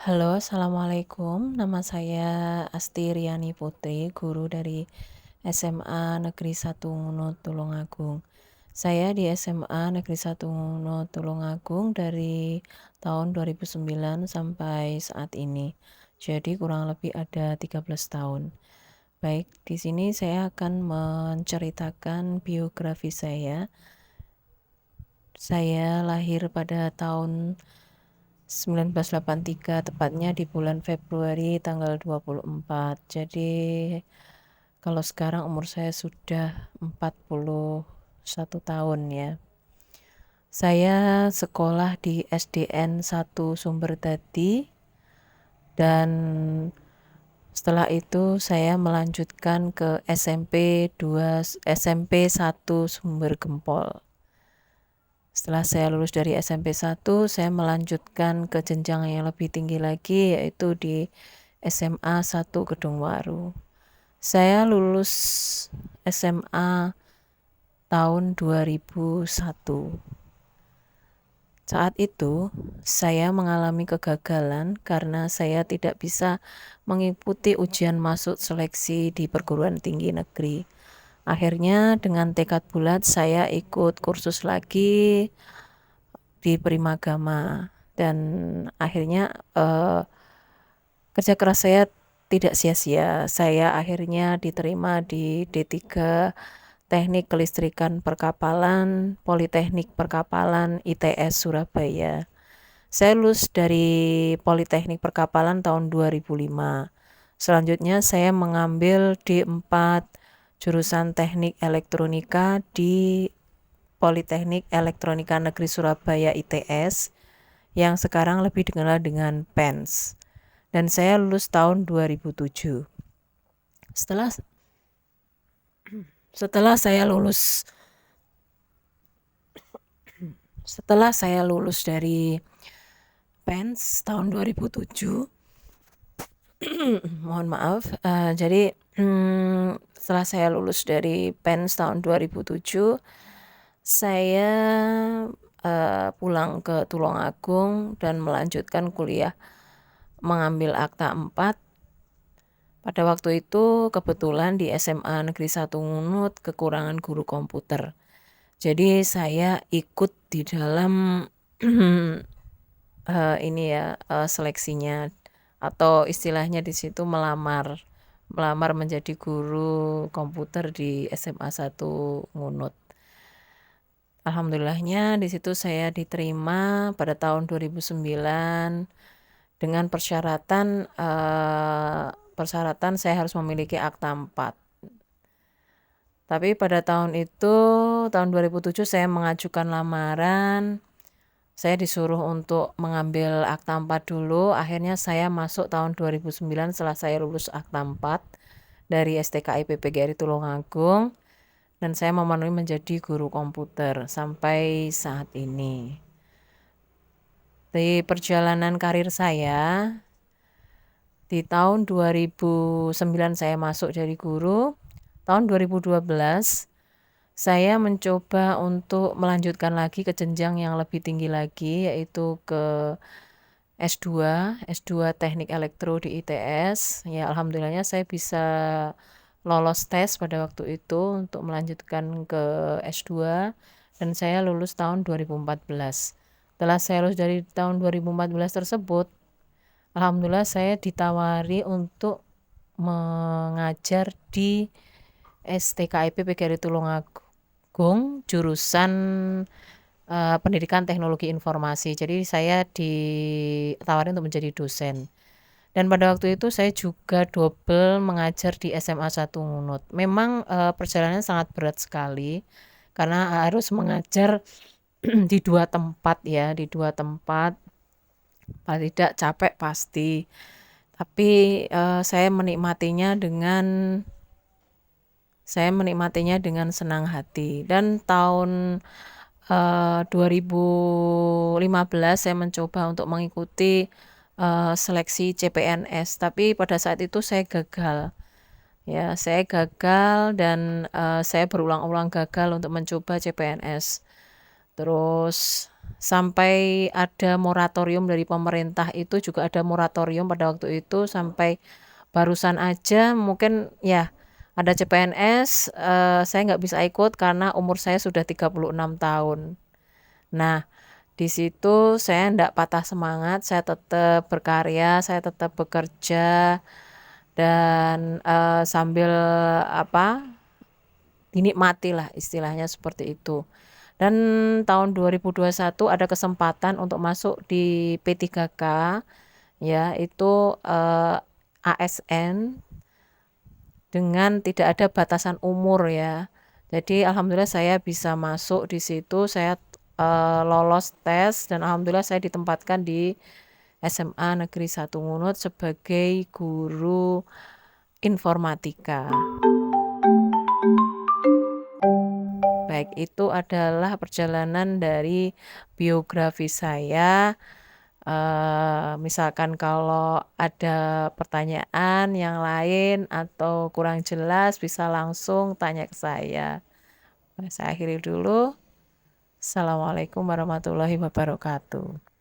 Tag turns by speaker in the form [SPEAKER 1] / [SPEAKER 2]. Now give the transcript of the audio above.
[SPEAKER 1] Halo, assalamualaikum. Nama saya Asti Riani Putri, guru dari SMA Negeri 1 Ngunut Tulungagung. Saya di SMA Negeri 1 Ngunut Tulungagung dari tahun 2009 sampai saat ini. Jadi kurang lebih ada 13 tahun. Baik, di sini saya akan menceritakan biografi saya. Saya lahir pada tahun 1983, tepatnya di bulan Februari tanggal 24. Jadi kalau sekarang umur saya sudah 41 tahun ya. Saya sekolah di SDN 1 Sumberdadi dan setelah itu saya melanjutkan ke SMP 1 Sumber Gempol. Setelah saya lulus dari SMP 1, saya melanjutkan ke jenjang yang lebih tinggi lagi, yaitu di SMA 1 Kedungwaru. Saya lulus SMA tahun 2001. Saat itu, saya mengalami kegagalan karena saya tidak bisa mengikuti ujian masuk seleksi di perguruan tinggi negeri. Akhirnya dengan tekad bulat saya ikut kursus lagi di Primagama dan akhirnya kerja keras saya tidak sia-sia. Saya akhirnya diterima di D3 Teknik Kelistrikan Perkapalan, Politeknik Perkapalan ITS Surabaya. Saya lulus dari Politeknik Perkapalan tahun 2005. Selanjutnya saya mengambil D4 jurusan Teknik Elektronika di Politeknik Elektronika Negeri Surabaya ITS yang sekarang lebih dikenal dengan PENS. Dan saya lulus tahun 2007. Setelah saya lulus dari PENS tahun 2007, mohon maaf, jadi setelah saya lulus dari PENS tahun 2007, saya pulang ke Tulungagung dan melanjutkan kuliah mengambil akta 4. Pada waktu itu kebetulan di SMA Negeri 1 Ngunut kekurangan guru komputer. Jadi saya ikut di dalam seleksinya, atau istilahnya di situ melamar menjadi guru komputer di SMA 1 Ngunut. Alhamdulillahnya di situ saya diterima pada tahun 2009 dengan persyaratan saya harus memiliki akta 4. Tapi pada tahun 2007 saya mengajukan lamaran. Saya disuruh untuk mengambil akta 4 dulu. Akhirnya saya masuk tahun 2009 setelah saya lulus akta 4 dari STKI PPGRI Tulungagung. Dan saya memenuhi menjadi guru komputer sampai saat ini. Di perjalanan karir saya, di tahun 2009 saya masuk jadi guru. Tahun 2012 saya mencoba untuk melanjutkan lagi ke jenjang yang lebih tinggi lagi, yaitu ke S2 Teknik Elektro di ITS. Ya, alhamdulillahnya saya bisa lolos tes pada waktu itu untuk melanjutkan ke S2 dan saya lulus tahun 2014. Setelah saya lulus dari tahun 2014 tersebut, alhamdulillah saya ditawari untuk mengajar di STKIP PGRI Tulungagung jurusan pendidikan teknologi informasi. Jadi saya ditawari untuk menjadi dosen. Dan pada waktu itu saya juga double mengajar di SMA 1 Ngunut. Memang perjalanannya sangat berat sekali karena harus mengajar di 2 tempat ya, di 2 tempat. Paling tidak capek pasti. Tapi saya menikmatinya dengan senang hati. Dan tahun 2015 saya mencoba untuk mengikuti seleksi CPNS, tapi pada saat itu saya gagal. Ya, saya gagal dan saya berulang-ulang gagal untuk mencoba CPNS. Terus sampai ada moratorium dari pemerintah, itu juga ada moratorium pada waktu itu, sampai barusan aja mungkin ya ada CPNS, saya nggak bisa ikut karena umur saya sudah 36 tahun. Nah, di situ saya ndak patah semangat, saya tetap berkarya, saya tetap bekerja, dan sambil dinikmati lah istilahnya seperti itu. Dan tahun 2021 ada kesempatan untuk masuk di P3K, ya itu ASN dengan tidak ada batasan umur ya. Jadi alhamdulillah saya bisa masuk di situ, saya lolos tes, dan alhamdulillah saya ditempatkan di SMA Negeri 1 Ngunut sebagai guru informatika. Baik, itu adalah perjalanan dari biografi saya. Misalkan kalau ada pertanyaan yang lain atau kurang jelas, bisa langsung tanya ke saya. Saya akhiri dulu. Assalamualaikum warahmatullahi wabarakatuh.